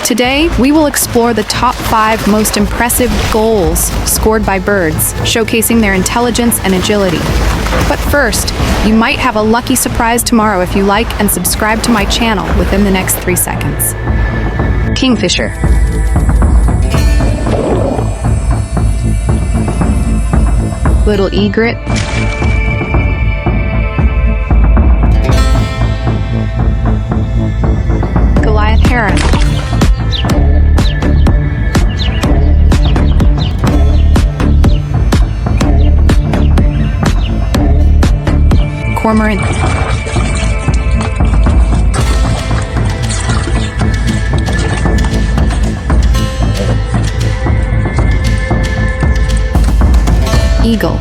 Today, we will explore the top 5 most impressive goals scored by birds, showcasing their intelligence and agility. But first, you might have a lucky surprise tomorrow if you like and subscribe to my channel within the next 3 seconds. Kingfisher. Little egret. Goliath heron. Cormorant. Eagle.